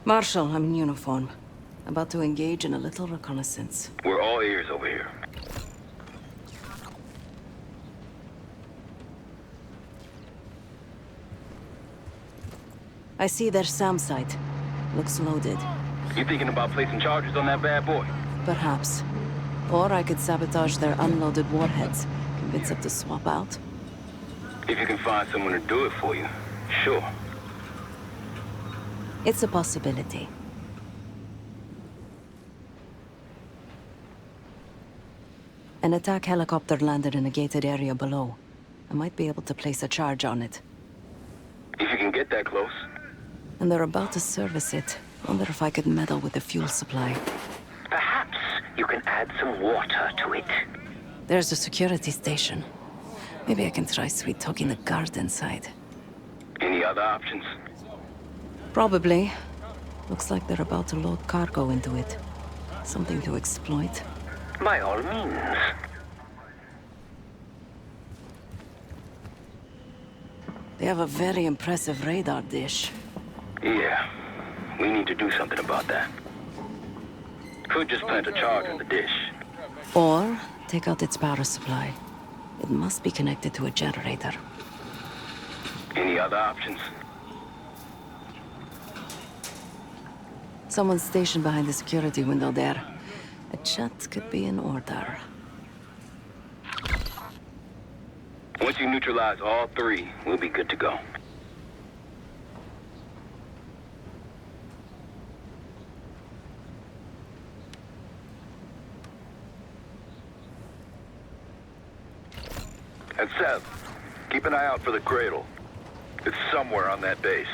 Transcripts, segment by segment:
Marshal, I'm in uniform. About to engage in a little reconnaissance. We're all ears over here. I see their SAM site. Looks loaded. You thinking about placing charges on that bad boy? Perhaps. Or I could sabotage their unloaded warheads. Convince them to swap out. If you can find someone to do it for you, sure. It's a possibility. An attack helicopter landed in a gated area below. I might be able to place a charge on it. If you can get that close. And they're about to service it. Wonder if I could meddle with the fuel supply. Perhaps you can add some water to it. There's a security station. Maybe I can try sweet-talking the guard inside. Any other options? Probably. Looks like they're about to load cargo into it. Something to exploit. By all means. They have a very impressive radar dish. Yeah, we need to do something about that. Could just plant a charge on the dish. Or take out its power supply. It must be connected to a generator. Any other options? Someone's stationed behind the security window there. A chat could be in order. Once you neutralize all three, we'll be good to go. And Seth, keep an eye out for the cradle. It's somewhere on that base.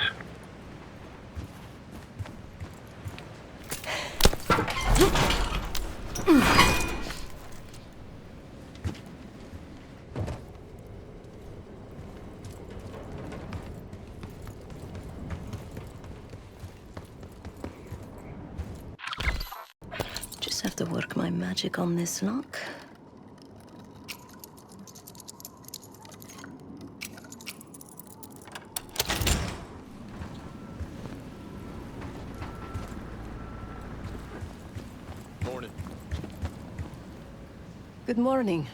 Just have to work my magic on this lock. Morning. Good morning.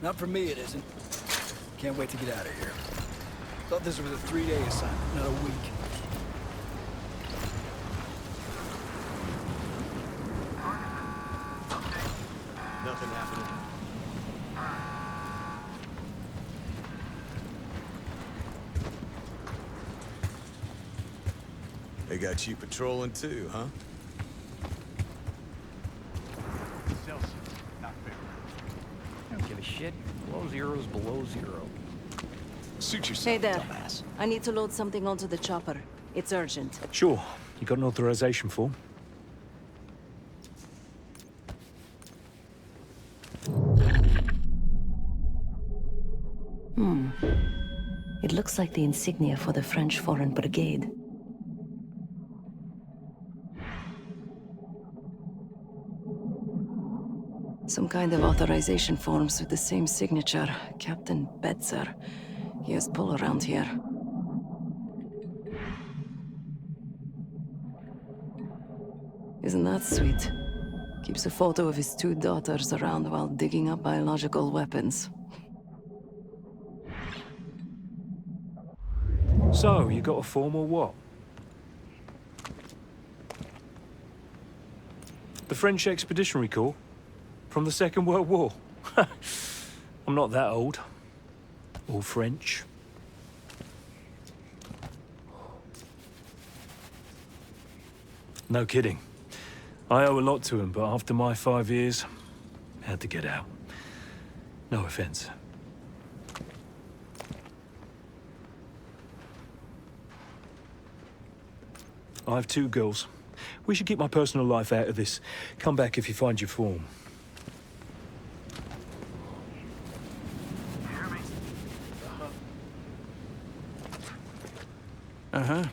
Not for me, it isn't. Can't wait to get out of here. Thought this was a 3-day assignment, not a week. Nothing happening. They got you patrolling too, huh? Celsius, not fair. I don't give a shit. Below zero's below zero. Suit yourself, Hey there. dumbass. I need to load something onto the chopper. It's urgent. Sure. You got an authorization form? It looks like the insignia for the French Foreign Brigade. Some kind of authorization forms with the same signature. Captain Betzer. He has pull around here. Isn't that sweet? Keeps a photo of his 2 daughters around while digging up biological weapons. So, you got a form or what? The French Expeditionary Corps? From the Second World War? I'm not that old. Or French. No kidding. I owe a lot to him, but after my 5 years, I had to get out. No offense. I have 2 girls. We should keep my personal life out of this. Come back if you find your form. Uh-huh.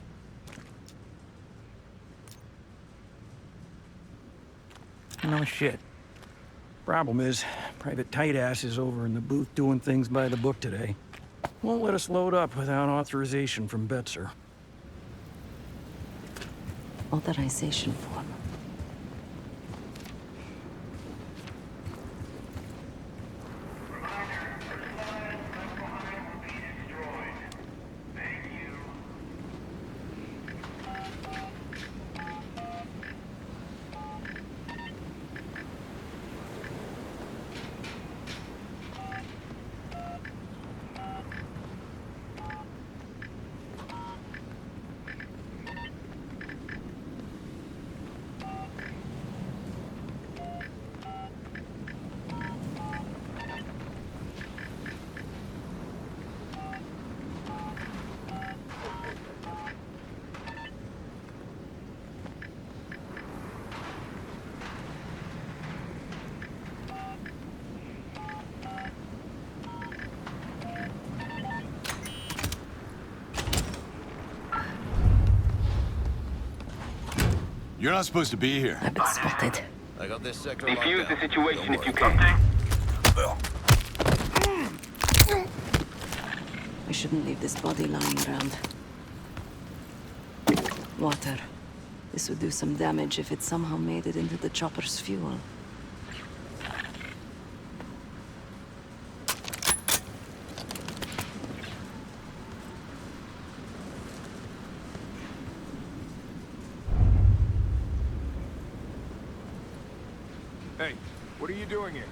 No shit. Problem is, Private Tight Ass is over in the booth doing things by the book today. Won't let us load up without authorization from Betzer. Authorization form. You're not supposed to be here. I've been spotted. I got this sector Defuse locked the down. situation Don't if you worry. can. I shouldn't leave this body lying around. Water. This would do some damage if it somehow made it into the chopper's fuel. Hey, what are you doing here?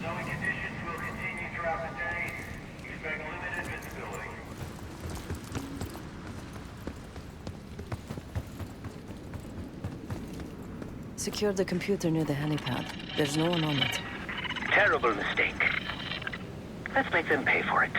Snowy conditions will continue throughout the day. Expect limited visibility. Secure the computer near the helipad. There's no one on it. Terrible mistake. Let's make them pay for it.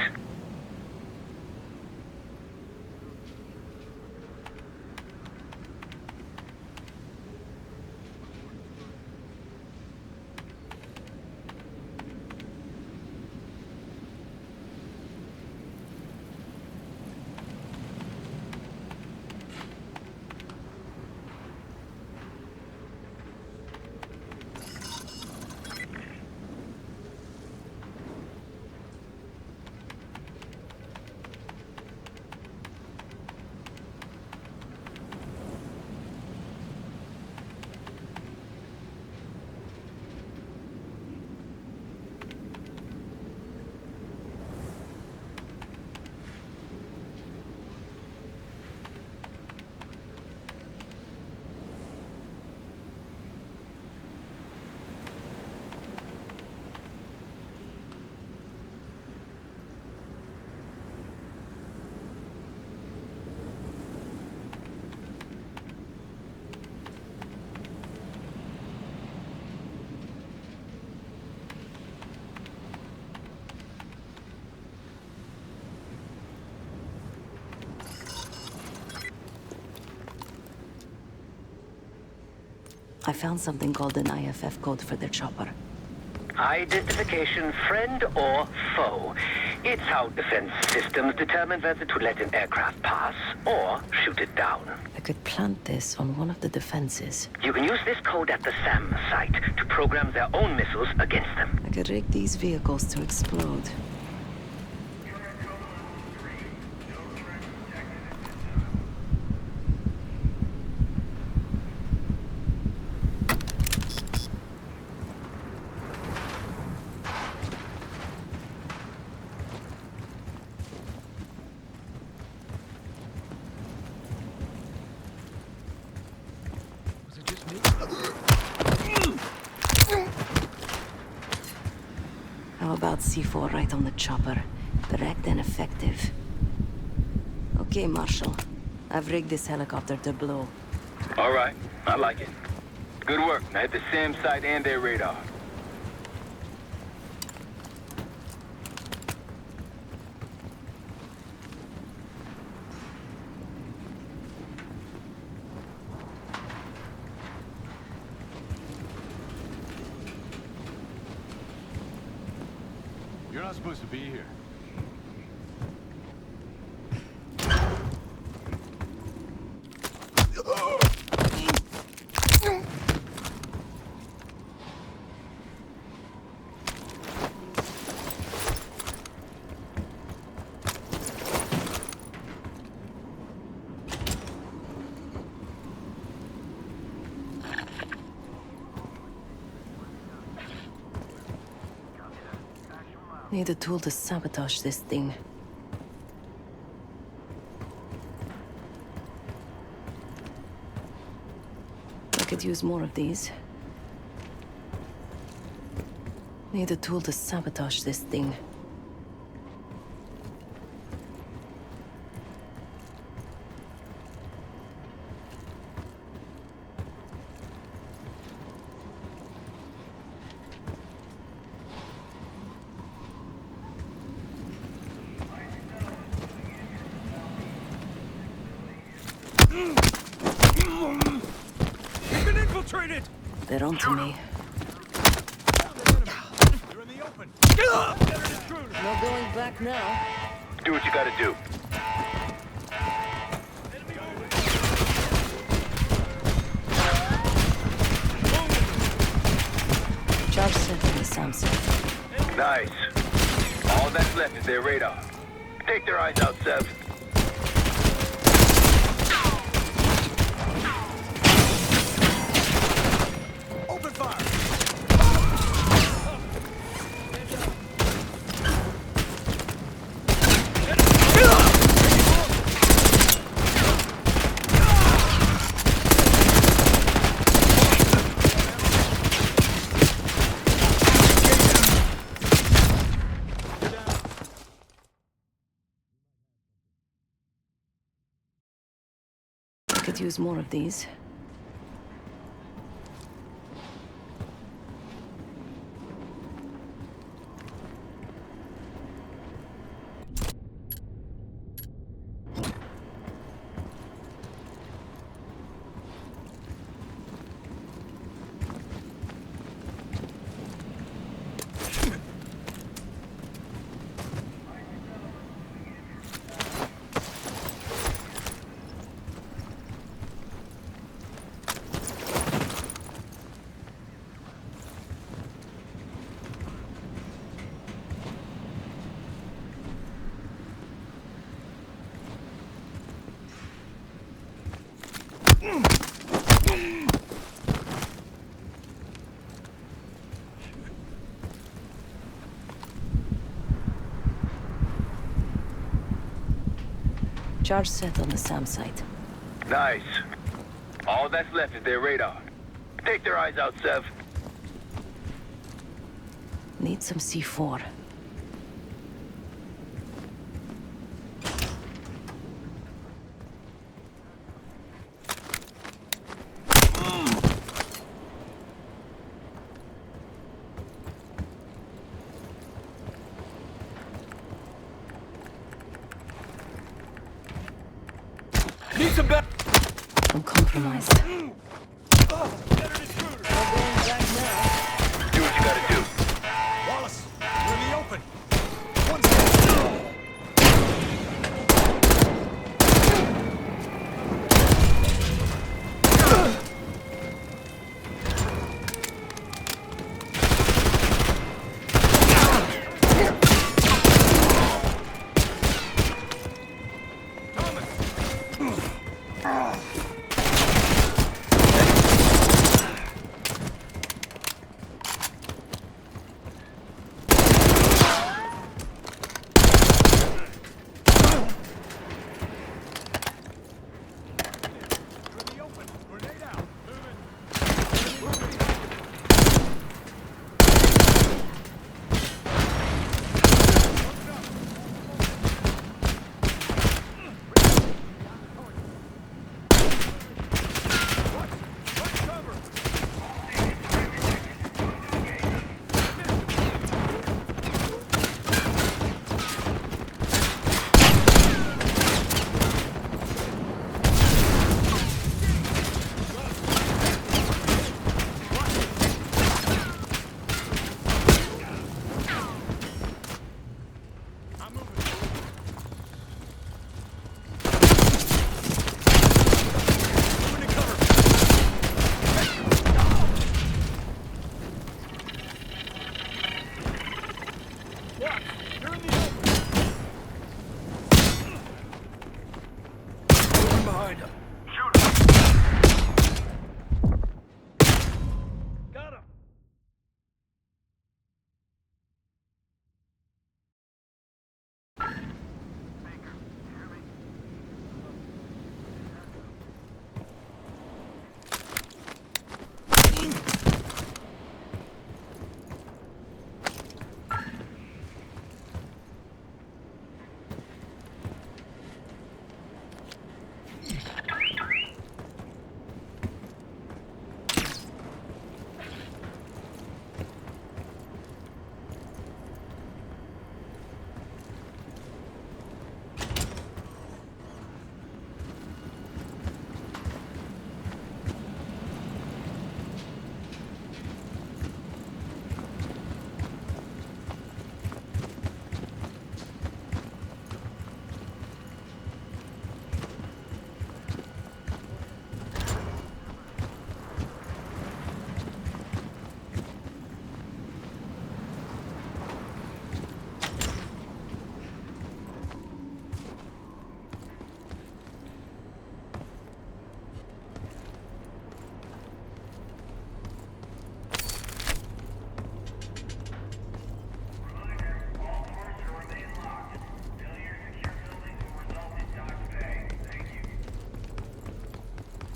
I found something called an IFF code for the chopper. Identification, friend or foe. It's how defense systems determine whether to let an aircraft pass or shoot it down. I could plant this on one of the defenses. You can use this code at the SAM site to program their own missiles against them. I could rig these vehicles to explode. Was it just me? How about C4 right on the chopper? Direct and effective. Okay, Marshal. I've rigged this helicopter to blow. All right, I like it. Good work. Now hit the SAM site and their radar. You're not supposed to be here. Need a tool to sabotage this thing. I could use more of these. Need a tool to sabotage this thing. We've been infiltrated! They're onto me. You're in the open. No going back now. Do what you gotta do. Charge set on the Samsung. Nice. All that's left is their radar. Take their eyes out, Sev. Open fire! I could use more of these. Charge set on the SAM site. Nice. All that's left is their radar. Take their eyes out, Sev. Need some C4. Need some back. I'm compromised. Do what you gotta do. Wallace, we're in the open. One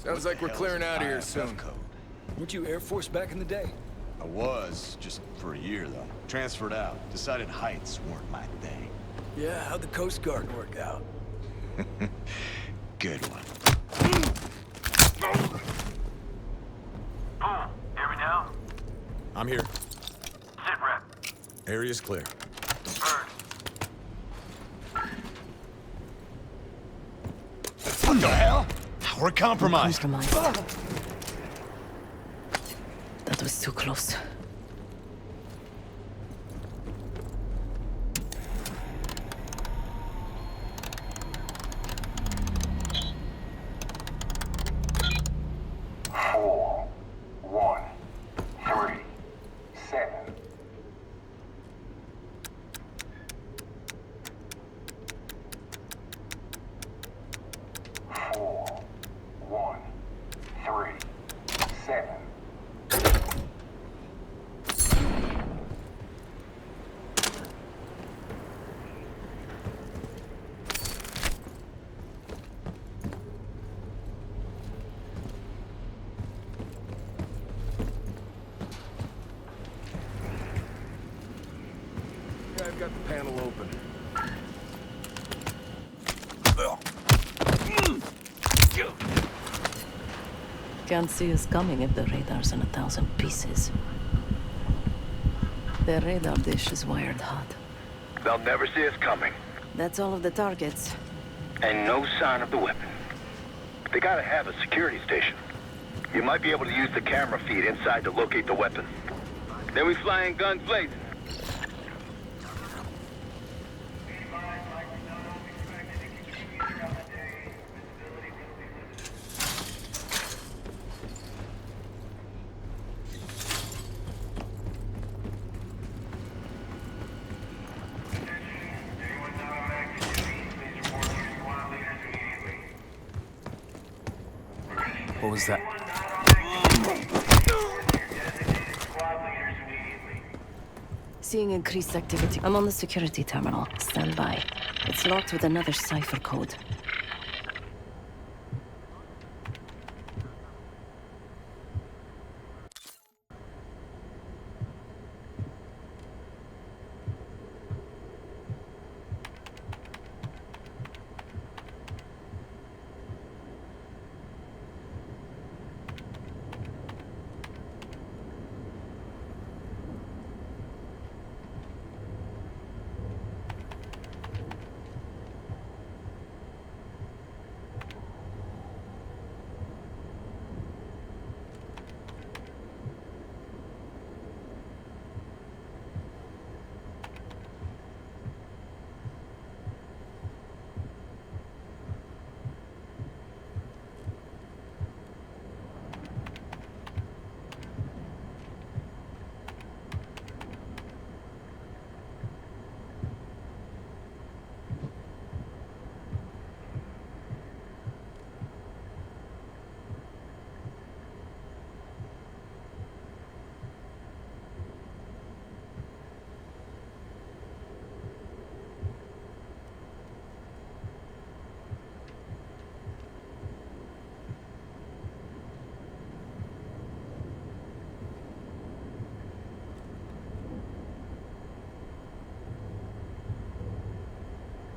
Sounds like we're clearing out of here soon. Code. Weren't you Air Force back in the day? I was, just for a year though. Transferred out. Decided heights weren't my thing. Yeah, how'd the Coast Guard work out? Good one. Boom! Hear me now? I'm here. Sit rep. Area's clear. Heard. What the hell? We're compromised. Compromised. That was too close. Four, 1, 3, 7. Four, 1, 3, 7. Yeah, I've got the panel open. Can't see us coming if the radar's in 1,000 pieces. The radar dish is wired hot. They'll never see us coming. That's all of the targets. And no sign of the weapon. They gotta have a security station. You might be able to use the camera feed inside to locate the weapon. Then we fly in guns blazing. What was that? Seeing increased activity. I'm on the security terminal. Stand by. It's locked with another cipher code.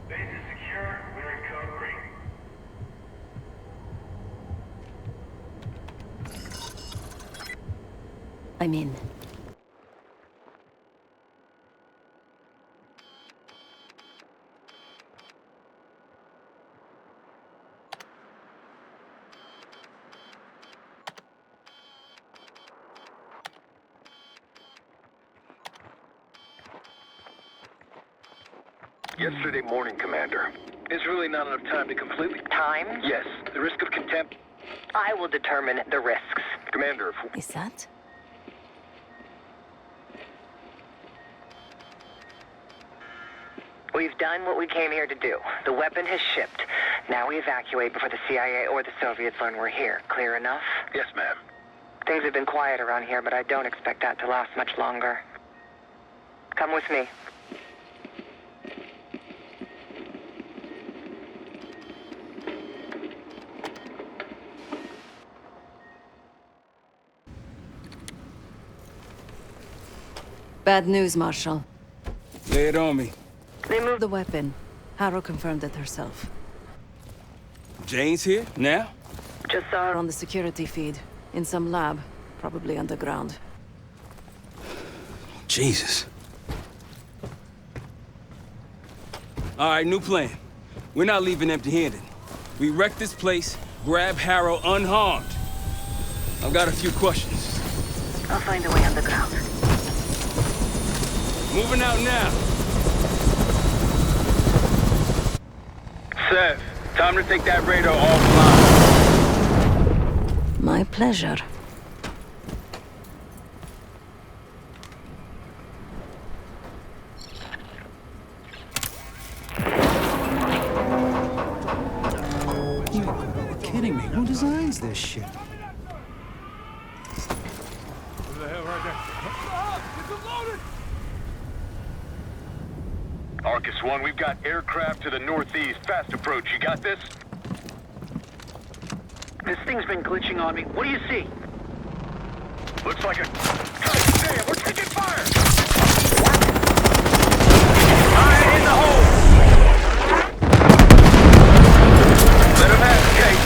Base is secure. We're in code green. I'm in. Yesterday morning, Commander. There's really not enough time to completely... Time? Yes, the risk of contempt... I will determine the risks. Commander, if... Is that? We've done what we came here to do. The weapon has shipped. Now we evacuate before the CIA or the Soviets learn we're here. Clear enough? Yes, ma'am. Things have been quiet around here, but I don't expect that to last much longer. Come with me. Bad news, Marshal. Lay it on me. They moved the weapon. Harrow confirmed it herself. Jane's here? Now? Just saw her on the security feed. In some lab. Probably underground. Jesus. All right, new plan. We're not leaving empty-handed. We wreck this place, grab Harrow unharmed. I've got a few questions. I'll find a way underground. Moving out now. Seth, time to take that radar offline. My pleasure. Kidding me? Who designs this shit? What the hell right there? Arcus 1, we've got aircraft to the northeast. Fast approach. You got this? This thing's been glitching on me. What do you see? Looks like a... God damn, we're taking fire! Fire in the hole! Let him have it, Kate.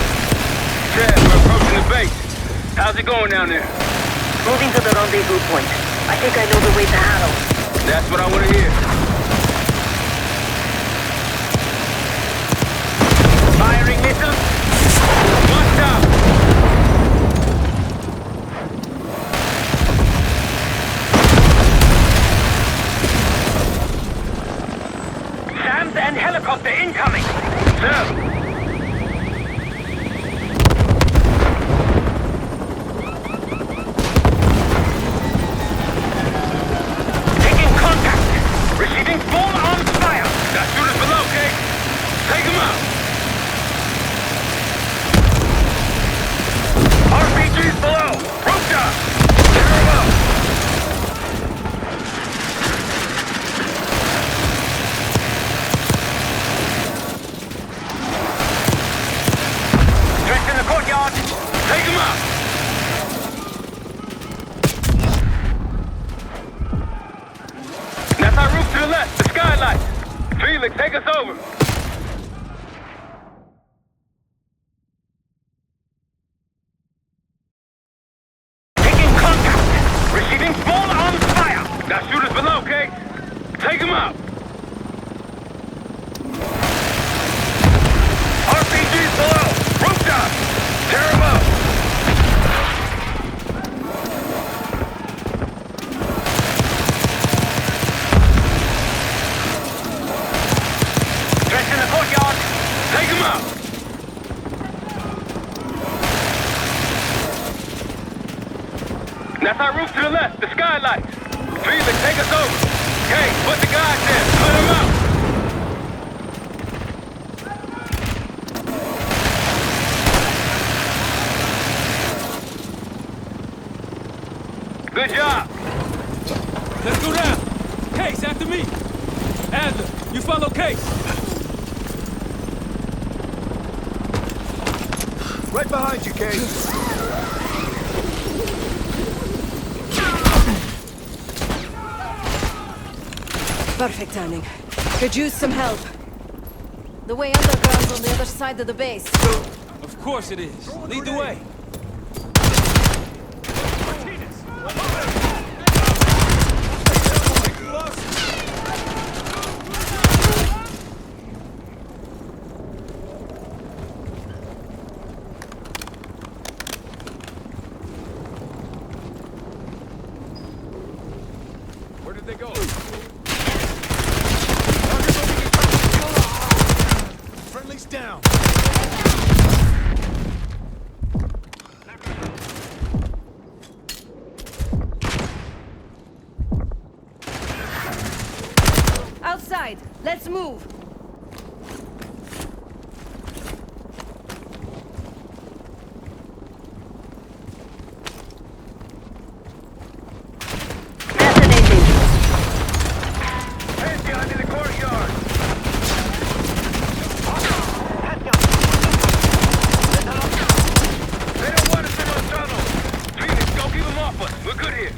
Chad, we're approaching the base. How's it going down there? Moving to the rendezvous point. I think I know the way to Harrow. That's what I want to hear. Firing missiles? Watch out! SAMs and helicopter incoming! Sir! Taking contact! Receiving full arms fire! Got shooters below, Kate! Take them out! RPGs below! Rooftop! Tear them up! Tricks in the courtyard! Take them out! That's our roof to the left, the skylight! Felix, take us over! Taking contact! Receiving full arms fire! Got shooters below, Kate! Take them out! RPGs below! Rooftop! Tear them up! Tricks in the courtyard! Take them out! That's our roof to the left, the skylight. Felix, take us over. Kate, put the guys there. Put them out. Good job. Let's go down. Case, after me. Adler, you follow Case. Right behind you, Case. Perfect timing. Could use some help. The way underground's on the other side of the base. Of course it is. Lead the way. Where did they go? Friendly's down. Outside! Let's move! Fascinating. Hands behind in the courtyard. They don't want us in those tunnels. Felix, go keep them off us. We're good here.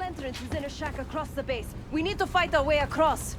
entrance is in a shack across the base. We need to fight our way across.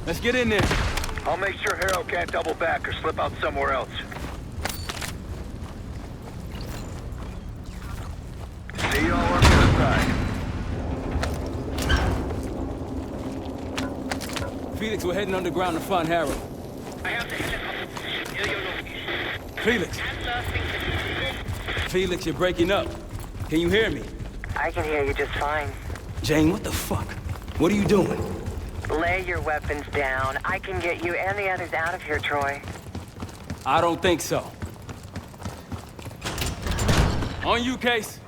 Let's get in there. I'll make sure Harrow can't double back or slip out somewhere else. See you all on the other side. Felix, we're heading underground to find Harrow. I have the helicopter. Near your location. Felix. Felix, you're breaking up. Can you hear me? I can hear you just fine. Jane, what the fuck? What are you doing? Lay your weapons down. I can get you and the others out of here, Troy. I don't think so. On you, Case.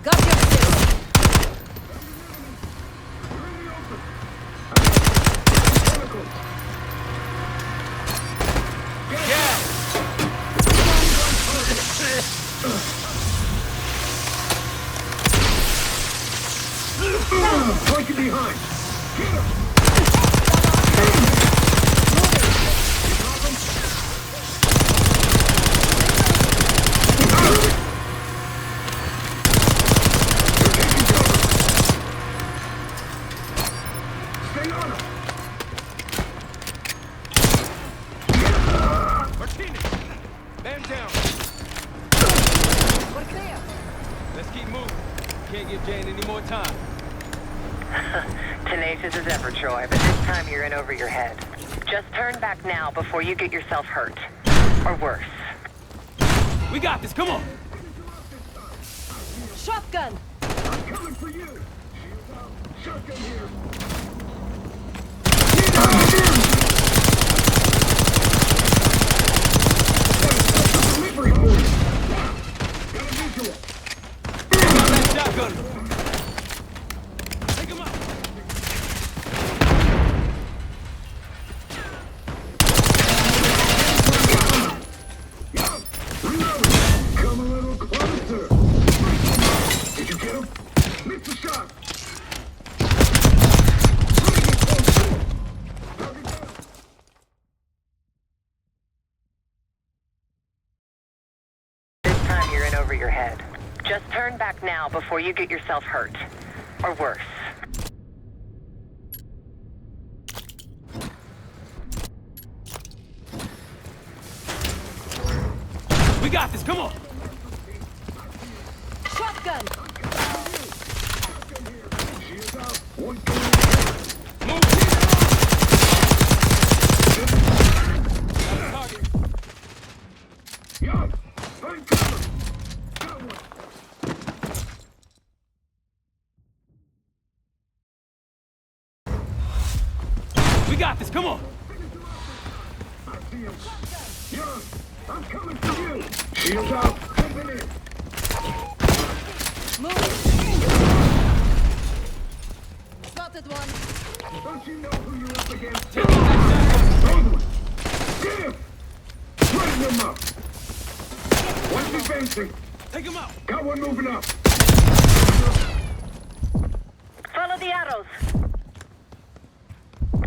Got your six. Right you behind. Get him. Stay on him. Man down. Let's keep moving. Can't give Jane any more time. Tenacious as ever, Troy, but this time you're in over your head. Just turn back now before you get yourself hurt. Or worse. We got this, come on. Shotgun. I'm coming for you. Shotgun here. Delivery for you. Got a visual. Got that shotgun. Take him out. Come a little closer. Did you get him? Missed the shot. This time you're in over your head. Just turn back now before you get yourself hurt. Or worse. We got this, come on. Shotgun. She is out. One Move. Target. Young. I'm coming. Got one. got this, come on! I see him. Young, I'm coming for you. Shields out. Moving in. Spotted one. Don't you know who you're up against? Take that Hold him. Get him. Lighten him up. One's advancing. shot. Take him out! Got one moving up. Follow the arrows.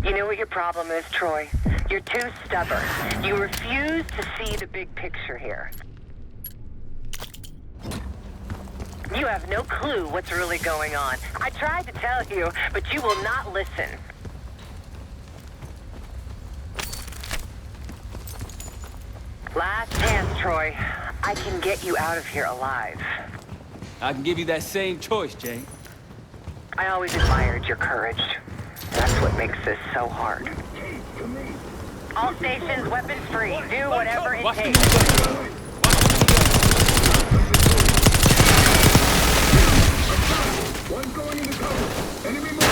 You know what your problem is, Troy? You're too stubborn. You refuse to see the big picture here. You have no clue what's really going on. I tried to tell you, but you will not listen. Last chance, Troy. I can get you out of here alive. I can give you that same choice, Jane. I always admired your courage. That's what makes this so hard. All stations, weapons free. Do whatever it Watch the takes. movement. One's going into cover. Enemy moving.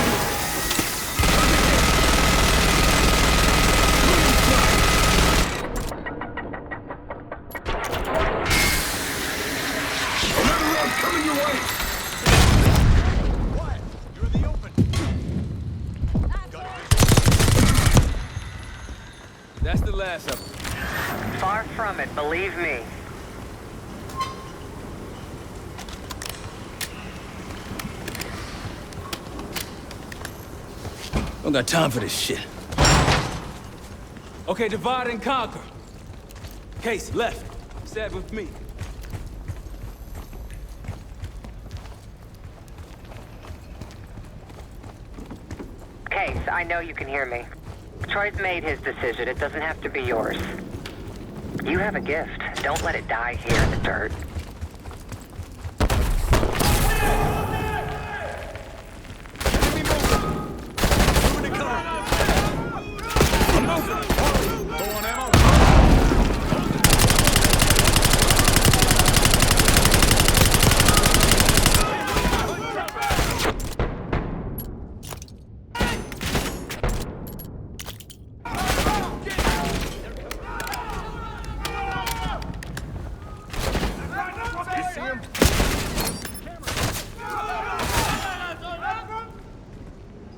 Another round coming your way. What? You're in the open. That's the last of them. Far from it, believe me. Don't got time for this shit. Okay, divide and conquer. Case, left. 7 with me. Case, I know you can hear me. Troy's made his decision. It doesn't have to be yours. You have a gift. Don't let it die here in the dirt. Moving to cover. I'm moving. Low on ammo. You see him?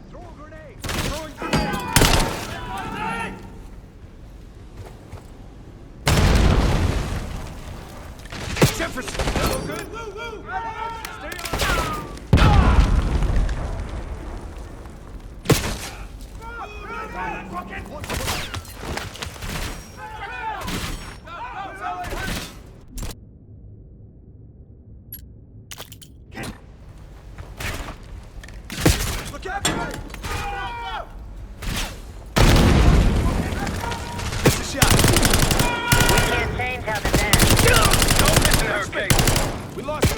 Throw a grenade. Throwing grenade. Jefferson. Hello, good. Stay on. Look out! It's a shot. We can't change how this ends. Don't listen to her, Case. We lost him.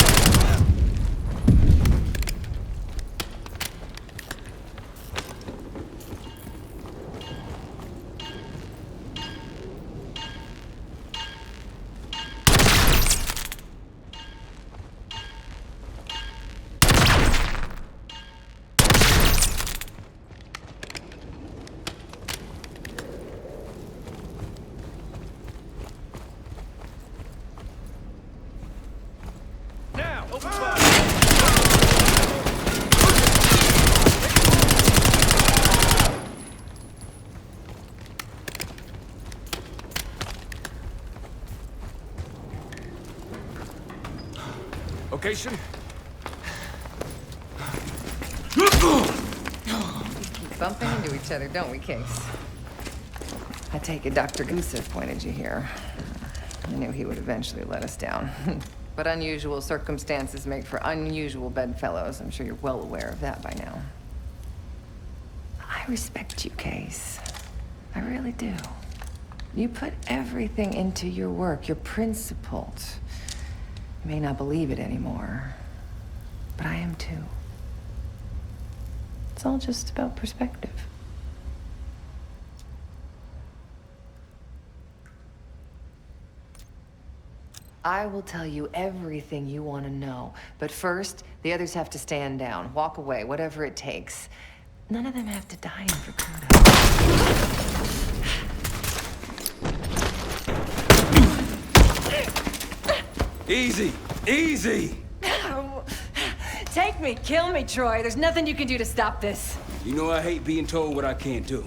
Now, open fire. Location? Bumping into each other, don't we, Case? I take it Dr. Gusev pointed you here. I knew he would eventually let us down. But unusual circumstances make for unusual bedfellows. I'm sure you're well aware of that by now. I respect you, Case. I really do. You put everything into your work. You're principled. You may not believe it anymore, but I am too. It's all just about perspective. I will tell you everything you want to know. But first, the others have to stand down, walk away, whatever it takes. None of them have to die in Verkuda. Easy, easy! Take me, kill me, Troy. There's nothing you can do to stop this. You know I hate being told what I can't do.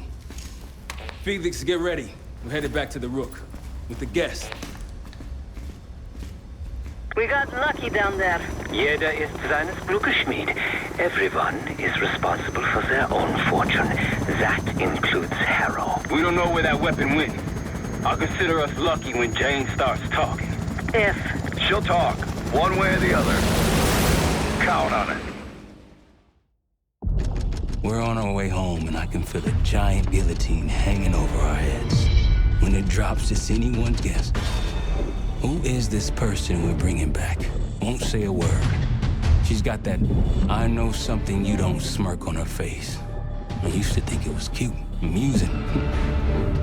Felix, get ready. We're headed back to the Rook with the guest. We got lucky down there. Jeder ist seines Glückes Schmied. Everyone is responsible for their own fortune. That includes Harrow. We don't know where that weapon went. I'll consider us lucky when Jane starts talking. If She'll talk, one way or the other. Count on it. We're on our way home, and I can feel a giant guillotine hanging over our heads. When it drops, it's anyone's guess. Who is this person we're bringing back? Won't say a word. She's got that I know something you don't smirk on her face. I used to think it was cute, amusing.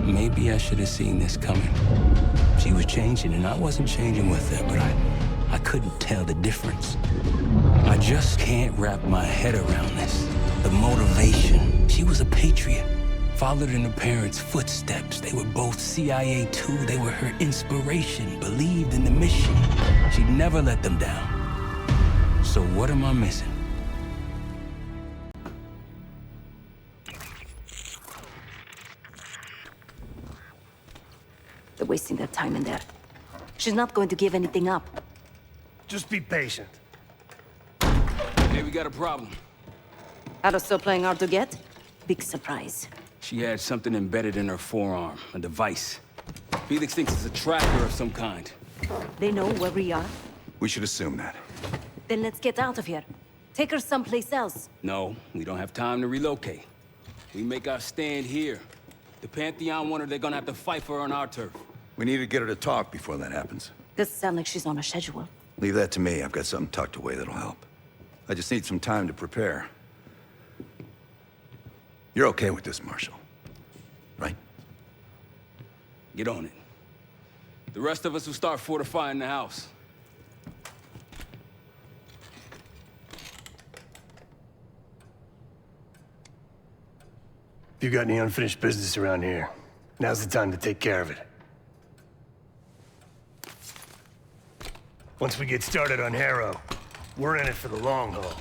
Maybe I should have seen this coming. She was changing, and I wasn't changing with her, but I couldn't tell the difference. I just can't wrap my head around this. The motivation. She was a patriot. Followed in her parents' footsteps. They were both CIA too. They were her inspiration. Believed in the mission. She'd never let them down. So what am I missing? They're wasting their time in there. She's not going to give anything up. Just be patient. Hey, we got a problem. Harrow's still playing hard to get? Big surprise. She had something embedded in her forearm, a device. Felix thinks it's a tracker of some kind. They know where we are? We should assume that. Then let's get out of here. Take her someplace else. No, we don't have time to relocate. We make our stand here. The Pantheon want her, they're gonna have to fight for her on our turf. We need to get her to talk before that happens. Does sound like she's on a schedule. Leave that to me. I've got something tucked away that'll help. I just need some time to prepare. You're okay with this, Marshal, right? Get on it. The rest of us will start fortifying the house. If you got any unfinished business around here, now's the time to take care of it. Once we get started on Harrow, we're in it for the long haul.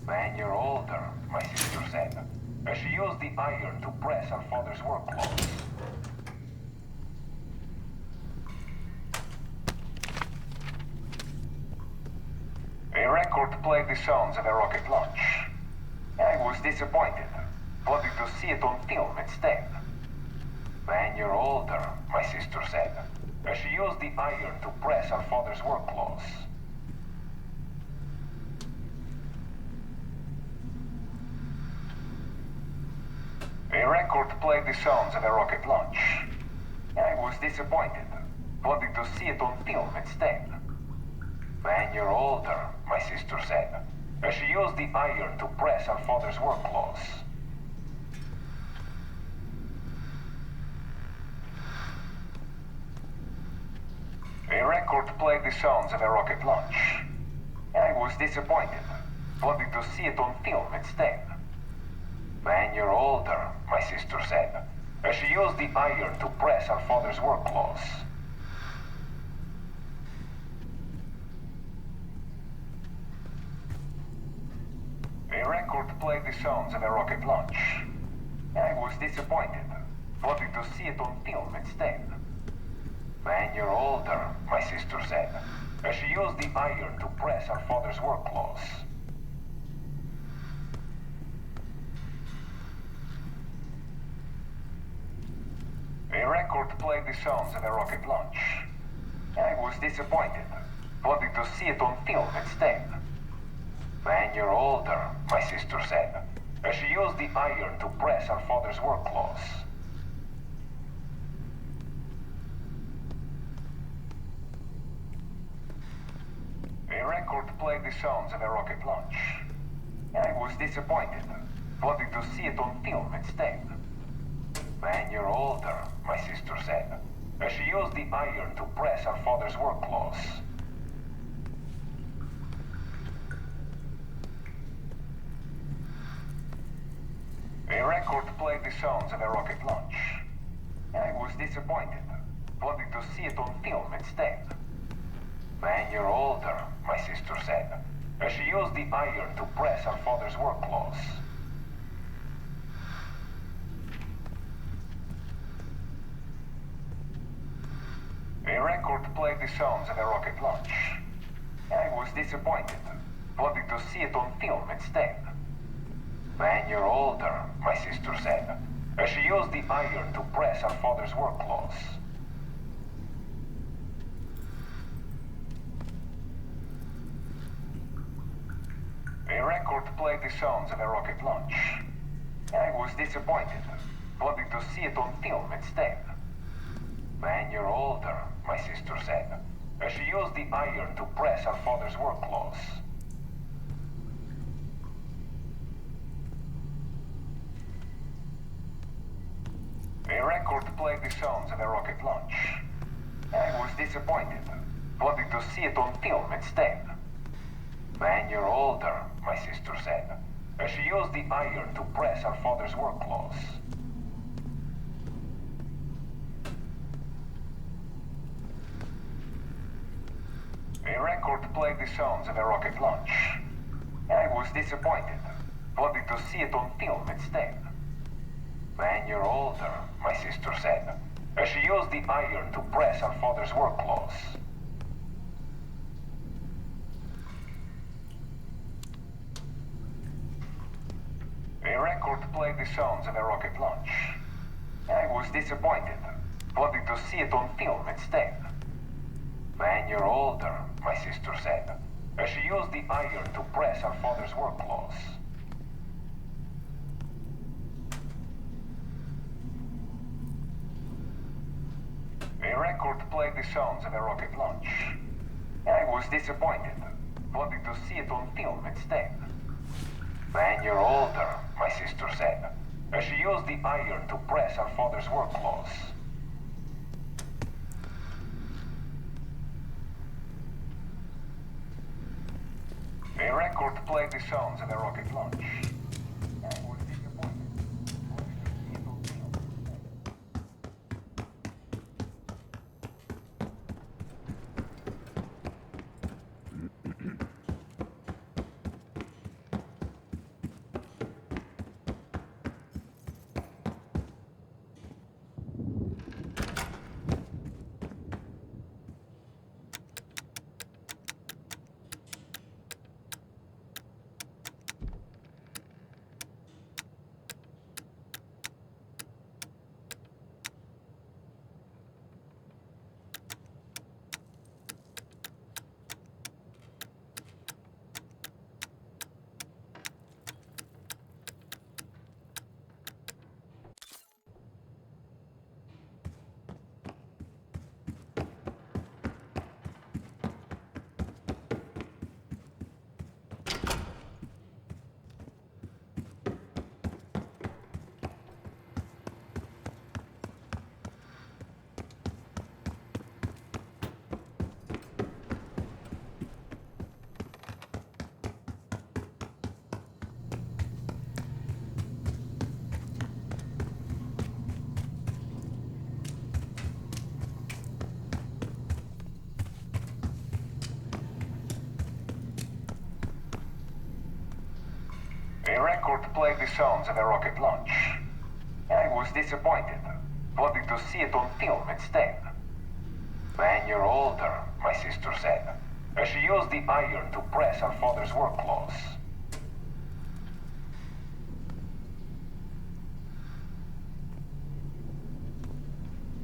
When you're older, my sister said, she used the iron to press her father's work clothes. A record played the sounds of a rocket launch. I was disappointed, wanting to see it on film instead. When you're older, my sister said, she used the iron to press her father's work clothes. A record played the sounds of a rocket launch. I was disappointed, wanting to see it on film instead. When you're older, my sister said, she used the iron to press her father's work clothes. A record played the sounds of a rocket launch. I was disappointed, wanting to see it on film instead. When you're older, my sister said, she used the iron to press her father's work clothes. A record played the sounds of a rocket launch. I was disappointed, wanting to see it on film instead. When you're older, my my sister said. She used the iron to press her father's work clothes. A record played the sounds of a rocket launch. I was disappointed. Wanted to see it on film instead. When you're older, my sister said. She used the iron to press her father's work clothes. A record played the sounds of a rocket launch. I was disappointed. Wanted to see it on film instead. When you're older, my sister said. She used the iron to press her father's work clothes. A record played the sounds of a rocket launch. I was disappointed. Wanted to see it on film instead. When you're older, my sister said. She used the iron to press her father's work clothes. A record played the sounds of a rocket launch. I was disappointed. Wanted to see it on film instead. When you're older, my sister said. She used the iron to press her father's work clothes. A record played the sounds of a rocket launch. I was disappointed. Wanted to see it on film instead. When you're older, my sister said. She used the iron to press her father's work clothes. A record played the sounds of a rocket launch. I was disappointed. Wanted to see it on film instead. When you're older, my sister said. She used the iron to press her father's work clothes. A record played the sounds of a rocket launch. I was disappointed. Wanted to see it on film instead. When you're older, my sister said. She used the iron to press her father's work clothes. A record played the sounds of a rocket launch. I was disappointed. Wanted to see it on film instead. When you're older, my sister said. She used the iron to press her father's work clothes. A record played the sounds of a rocket launch. I was disappointed. Wanted to see it on film instead. When you're older, my sister said. She used the iron to press her father's work clothes. A record played the sounds of a rocket launch. I was disappointed. Wanted to see it on film. A record played the sounds of a rocket launch. I was disappointed. Wanted to see it on film instead. When you're older, my sister said. She used the iron to press her father's work clothes.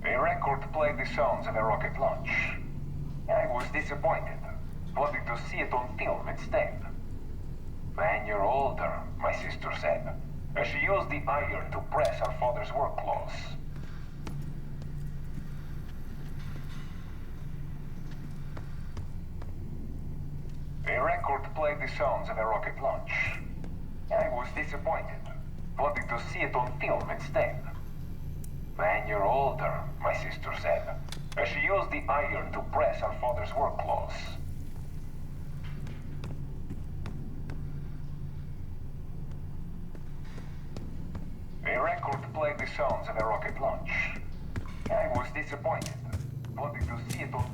A record played the sounds of a rocket launch. I was disappointed, wanting to see it on film instead. When you're older, my sister said. She used the iron to press her father's work clothes. A record played the sounds of a rocket launch. I was disappointed, wanting to see it on film instead. When you're older, my sister said. She used the iron to press her father's work clothes. A record played the sounds of a rocket launch. I was disappointed, wanting to see it on